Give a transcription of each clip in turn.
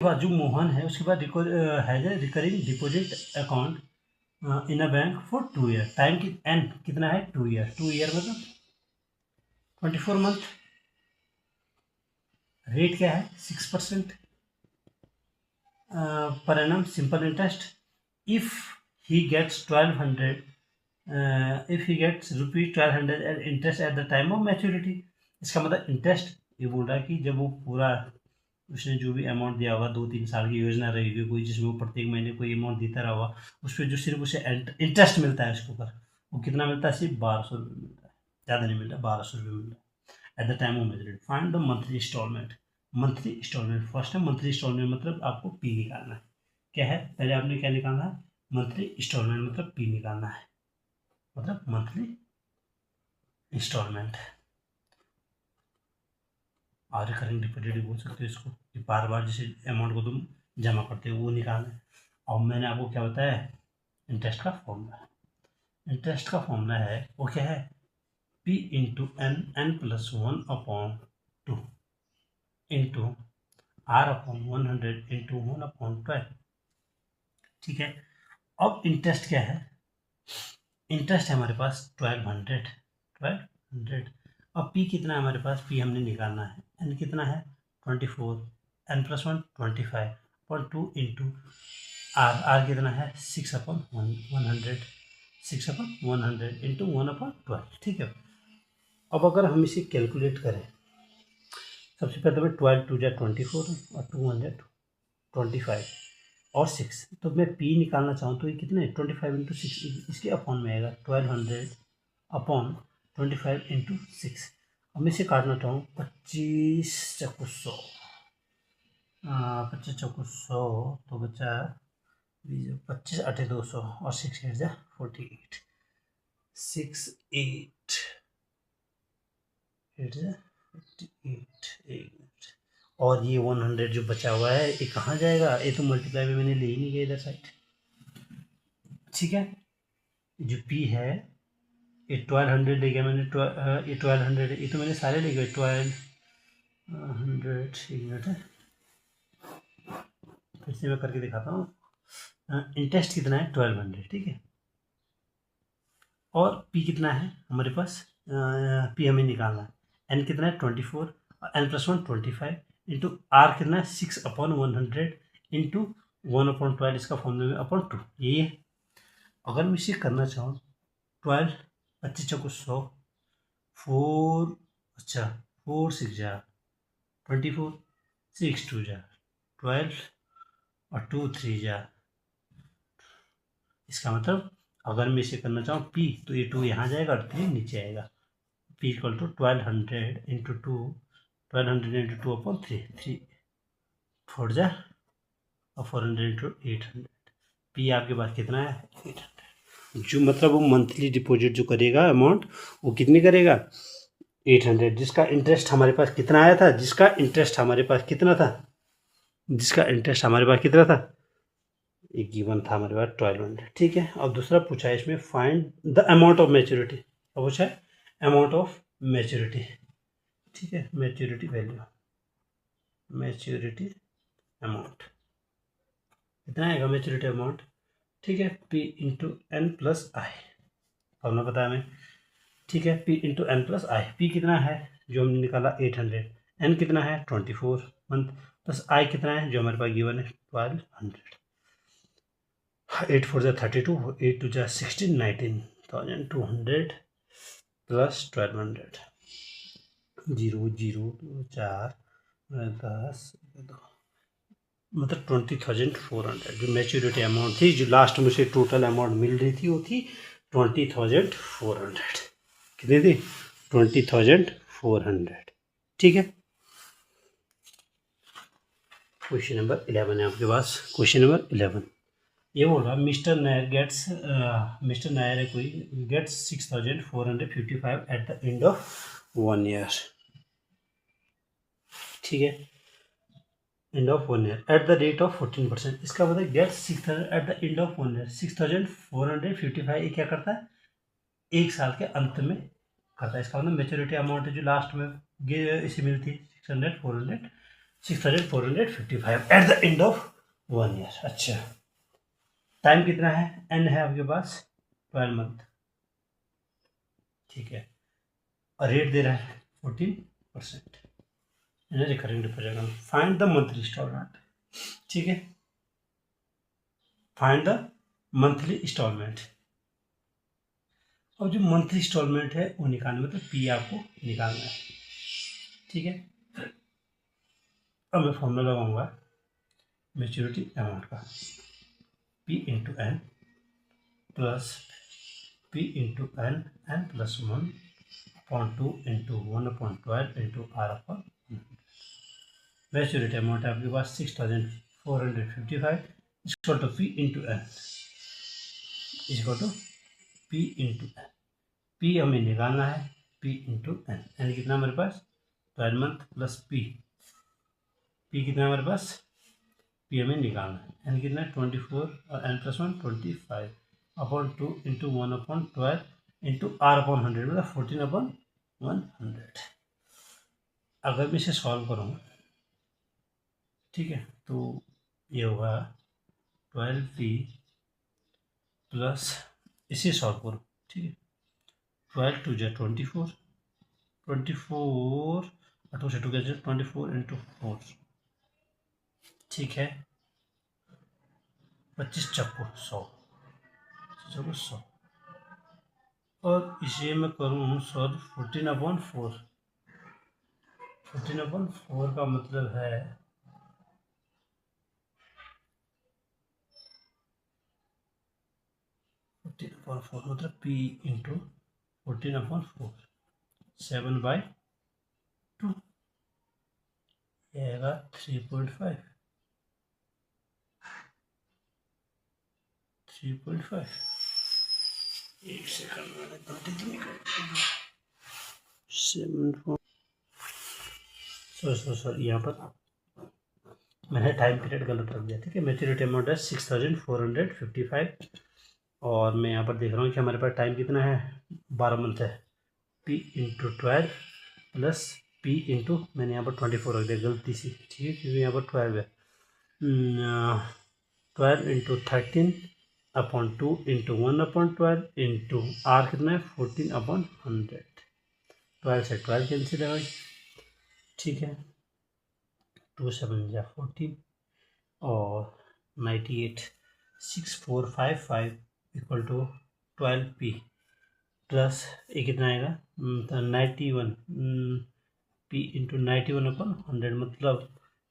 बाद जो मोहन है उसके बाद has a recurring deposit account in a bank for 2 year. Time की एन कितना है 2 ईयर। 2 ईयर मतलब 24 मंथ। रेट क्या है 6% per annum simple interest. If he gets 1200 if he gets rupees 1200 as interest at the time of maturity। इसका मतलब interest ये बोल रहा है कि जब वो पूरा उसने जो भी अमाउंट दिया होगा 2-3 साल की योजना रहेगी कोई जिसमें वो प्रत्येक महीने कोई अमाउंट देता रहा होगा उस पर जो सिर्फ उसे इंटरेस्ट मिलता है उसके ऊपर वो कितना मिलता है सिर्फ 1200 रुपये मिलता है, ज़्यादा नहीं मिलता, 1200 रुपये मिलता है at the time of maturity. Find the monthly instalment. Monthly instalment first है मंथली इंस्टॉलमेंट मतलब आपको पी निकालना है। क्या है पहले आपने क्या निकालना है मंथली इंस्टॉलमेंट मतलब पी निकालना है, मतलब मंथली इंस्टॉलमेंट और रिकरिंग डिपॉजिट बोल सकते हो इसको कि बार बार जैसे अमाउंट को तुम जमा करते हो वो निकालना है। और मैंने आपको क्या बताया इंटरेस्ट का फॉर्मूला। इंटरेस्ट का फॉर्मूला है वो क्या है P into N plus 1/2 into R/100 into 1/12। ठीक है। अब इंटरेस्ट क्या है इंटरेस्ट है हमारे पास 1200। अब पी कितना है हमारे पास पी हमने निकालना है एन कितना है 24 एन प्लस 1 25/2 इंटू आर कितना है 6/100 6/100 इंटू 1/12। ठीक है। अब अगर हम इसे कैलकुलेट करें सबसे पहले मैं 12 2 24 और 225 और 6 तो मैं पी निकालना चाहूँ तो ये कितने 25 इंटू 6 इसके अपॉन में आएगा 1200 अपॉन 25 इंटू 6। अब मैं इसे काटना चाहूँ 25 चक्कू 100 25 चक्कू 100 तो बचा 25 8 200 और 6 8 जा 48 6 8 8 जा 48 और ये 100 जो बचा हुआ है ये कहाँ जाएगा ये तो मल्टीप्लाई में मैंने ले ही नहीं गया इधर साइड। ठीक है। जो पी है ये 1200 ले गया मैंने ये 1200 ये तो मैंने सारे ले गए 1200 एक मिनट है फिर से मैं करके दिखाता हूँ। इंटरेस्ट कितना है 1200 ठीक है और पी कितना है हमारे पास पी हमें निकालना है एन कितना है 24 और एन प्लस 1 25 इंटू आर कितना है 6/100 इंटू 1/12 इसका फॉर्मूला में अपॉन 2 यही है। अगर मैं इसे करना चाहूँ 12 25 चौको 100 4 अच्छा 4 6 जा 24 6 2 जा 12 और 2 3 जा इसका मतलब अगर मैं इसे करना चाहूँ पी तो ये 2 यहाँ जाएगा और 3 नीचे आएगा। P equal to 1200 into 2 1200 into 2/3 3 4 जा और 400 इंटू 800 पी आपके पास कितना है 800। जो मतलब वो मंथली डिपॉजिट जो करेगा अमाउंट वो कितनी करेगा 800 जिसका इंटरेस्ट हमारे पास कितना आया था जिसका इंटरेस्ट हमारे पास कितना था एक गिवन था हमारे पास 1200। ठीक है। अब दूसरा पूछा है इसमें find the amount of maturity. अब पूछा है अमाउंट ऑफ मैच्योरिटी। ठीक है मैच्योरिटी वैल्यू मैच्योरिटी अमाउंट कितना आएगा मैच्योरिटी अमाउंट। ठीक है P into N plus I formula पता है हमें। ठीक है P into N plus I P कितना है जो हमने निकाला 800 एन कितना है 24 मंथ प्लस आई कितना है जो हमारे पास गिवन है 1200 8 4 जा 32 8 2 जा 16 19,200 प्लस 1200 0 0 4 10 2 मतलब 20,400 जो मैच्योरिटी अमाउंट थी जो लास्ट में से टोटल अमाउंट मिल रही थी वो थी 20,400। कितनी थी 20,400। ठीक है। क्वेश्चन नंबर 11 है आपके पास। क्वेश्चन नंबर 11 ये बोल रहा मिस्टर नायर है कोई gets 6,455 at the end of 1 year. ठीक है end of 1 year at the rate of 14%। इसका मतलब get 6,000 at the end of 1 year 6,455 ये क्या करता है एक साल के अंत में करता है। इसका मतलब मेच्योरिटी अमाउंट है जो लास्ट में इसे मिलती है 600 400 6455 eight the end of 1 year. अच्छा, टाइम कितना है, एन है आपके पास 12 मंथ, ठीक है, और रेट दे रहा है 14%, recurring deposit. Find the monthly instalment, ठीक है, फाइंड द मंथली इंस्टॉलमेंट। और जो मंथली इंस्टॉलमेंट है वो निकालना, मतलब पी आपको निकालना है, ठीक है। अब मैं फॉर्मूला लगाऊंगा मैच्योरिटी अमाउंट का, P into N plus P into N, N plus 1/2 into 1/12 into R अपन। मैच्योरिटी अमाउंट है आपके पास 6455 equal to P into N, equal to P into N. P हमें निकालना है, पी इंटू एन, एन कितना हमारे पास 12 मंथ प्लस पी कितना हमारे पास, पी हमें निकालना है, एन कितना 24 और N plus 1 25 upon 2 into 1/12 into R upon 100, मतलब 14/100। अगर मैं इसे सॉल्व करूँ, ठीक है, तो ये होगा 12p प्लस, इसे सॉल्व करो, ठीक है, 12 2 जा 24, 24 2 से 2 क्या 24 इंटू 4, ठीक है, 25 चक्को 100, 100। और इसे मैं करूँ सॉल्व 14/4, 14/4 का मतलब है 14/4 मतलब p इंटू 14/4 7/2 आएगा 3.5, 3.5। एक सेकंड मैंने गलती निकाल 7 सॉरी यहाँ पर मैंने टाइम पीरियड गलत रख दिया, ठीक है। मैच्योरिटी अमाउंट है 6455 और मैं यहाँ पर देख रहा हूँ कि हमारे पास टाइम कितना है 12 मंथ है, P into 12 plus P into, मैंने यहाँ पर 24 रख दिया गलती से, ठीक है, क्योंकि यहाँ पर 12 है, 12 इंटू 13/2 इंटू 1/12 इंटू आर कितना है 14/100, 12 से 12 कैंसिल है भाई, ठीक है, 2 7 जा 14 और 98 6455 इक्वल टू 12p प्लस ये कितना आएगा 91 p इंटू 91/100, मतलब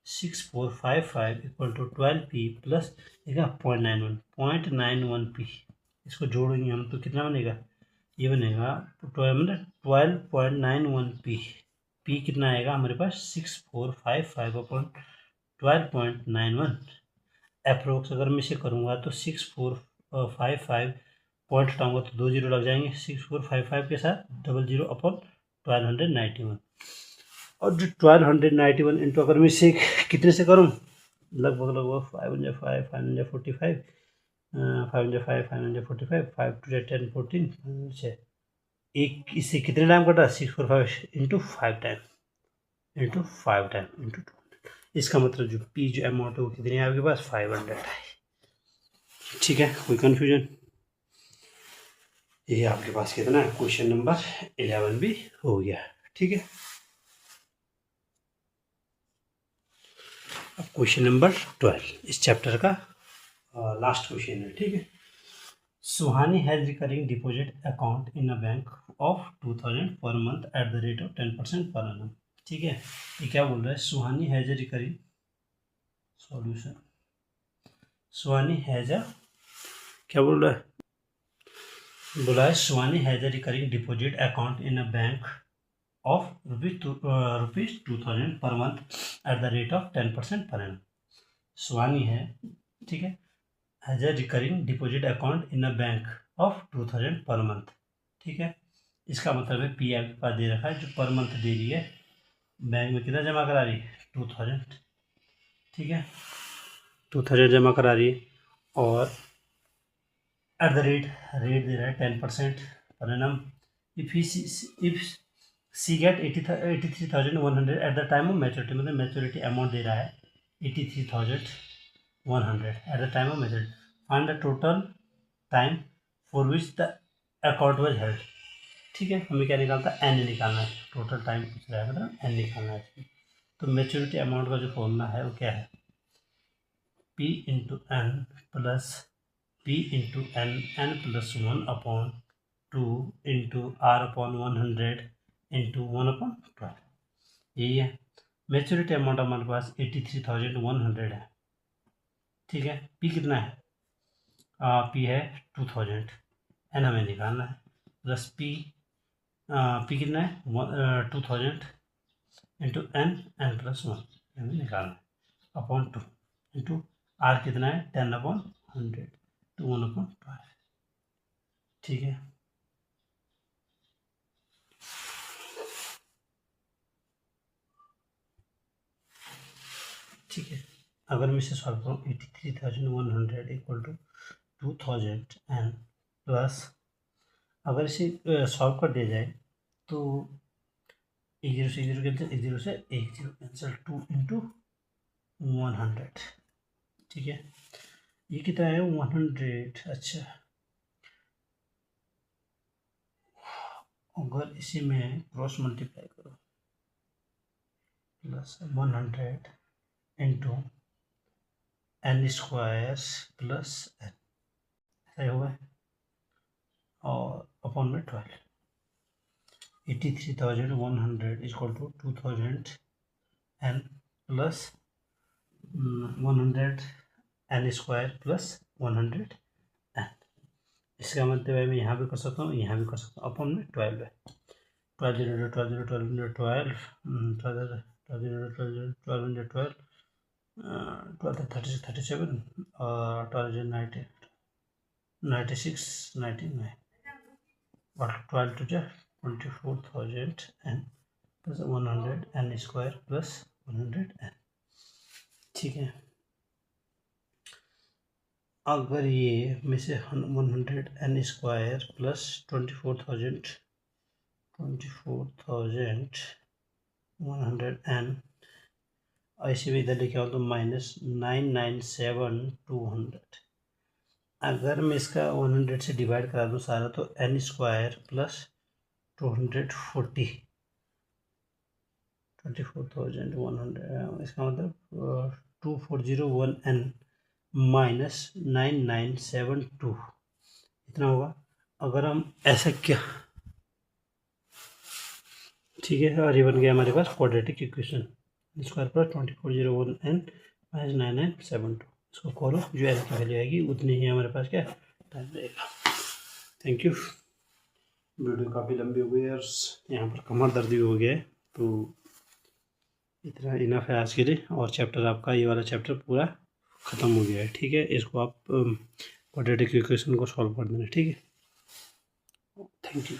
6455 इक्वल टू 12p प्लस देखा 0.91p, इसको जोड़ेंगे हम तो कितना बनेगा, ये बनेगा 12.91p, p कितना आएगा हमारे पास 6455/12.91 अप्रोक्स। अगर मैं इसे करूँगा तो 6455 पॉइंट हटाऊँगा तो 2 जीरो लग जाएंगे, 6455 के साथ 00/1291, और जो 1291 इंटू अगर मैं इसे कितने से करूँ, लगभग 5 5 5 45 5 5 5 45 5 2 10 14 से एक, इससे कितने टाइम कटा 645 इंटू 5 टाइम इंटू 200, इसका मतलब जो पी जो अमाउंट है वो कितनी है आपके पास 500 है, ठीक है। कोई कन्फ्यूजन, ये आपके पास कितना है, क्वेश्चन नंबर 11 भी हो गया, ठीक है। अब क्वेश्चन नंबर 12 इस चैप्टर का लास्ट क्वेश्चन है, ठीक है। Suhani has recurring deposit account in a bank of 2000 per month at the rate of 10% per annum, ठीक है। ये क्या बोल रहा है, Suhani has a recurring, solution, Suhani has a, क्या बोल रहा है, बोला है Suhani has a recurring deposit account in a bank of rupees 2000 per month at the rate of 10% per annum. Suhani है, ठीक है, has a recurring deposit account in a bank of 2000 per month, ठीक है। इसका मतलब है पी आपके पास दे रखा है, जो पर मंथ दे रही है बैंक में कितना जमा करा रही है 2000, ठीक है, 2000 जमा करा रही है, और एट द रेट दे रहा है 10% per annum. If she get 83,100 at the time of maturity, मतलब मैच्योरिटी अमाउंट दे रहा है 83,100 at the time of maturity. Find the total time for which the account was held. ठीक है, हमें क्या निकालता है, एन निकालना है, टोटल टाइम पूछ रहा है मतलब एन निकालना है। तो मैच्योरिटी अमाउंट का जो फॉर्मूला है वो क्या है, P into N plus P into N plus 1/2 into R/100 into 1/12, यही है। मैच्योरिटी अमाउंट हमारे पास 83,100 है। ठीक है, पी कितना है, पी है 2000, एन हमें निकालना है, प्लस पी कितना है 2000 इंटू एन प्लस 1 हमें निकालना है, अपॉन 2 इंटू आर कितना है 10/100 तो 1/12। ठीक है, ठीक है। अगर मैं इसे सॉल्व करूँ 83,100 इक्वल टू 2000 एन प्लस, अगर इसे सॉल्व कर दिया जाए तो एक जीरो से एक जीरो कैंसिल, एक जीरो से एक जीरो कैंसिल, 2 इंटू 100। ठीक है, ये कितना है 100। अच्छा, अगर इसी में क्रॉस मल्टीप्लाई करो plus 100 into N square plus N, सही होगा, और अपॉन में 12, 83,100 equal to 2000 N plus 100 N square plus 100 N. इसका मतलब है मैं यहाँ भी कर सकता हूँ, यहाँ भी कर सकता हूँ, अपॉन में 12 है, 12 0 12 0 12 12 12 12 12 12 36 37 और 12 90 96 99 और 12 to 24,000 N plus 100 N square plus 100 N. ठीक है, अगर ये में से 100 एन स्क्वायर प्लस 24,100 एन, ऐसे भी इधर लिखा हो तो माइनस 997,200। अगर मैं इसका 100 से डिवाइड करा दूँ सारा तो एन स्क्वायर प्लस 240 24,100, इसका मतलब 2401 एन माइनस 9972 इतना होगा। अगर हम ऐसा क्या, ठीक है, और ये बन गया हमारे पास quadratic equation, square plus 2401 n minus 9972। इसको खोलो, जो एन की वैल्यू आएगी उतनी ही हमारे पास क्या टाइम रहेगा। Thank you. वीडियो काफ़ी लंबी हो गई और यहाँ पर कमर दर्द भी हो गया है, तो इतना इनफ है आज के लिए। और चैप्टर आपका ये वाला चैप्टर पूरा ख़त्म हो गया है। ठीक है, इसको आप क्वाड्रेटिक इक्वेशन को सॉल्व कर देना। ठीक है, थैंक यू।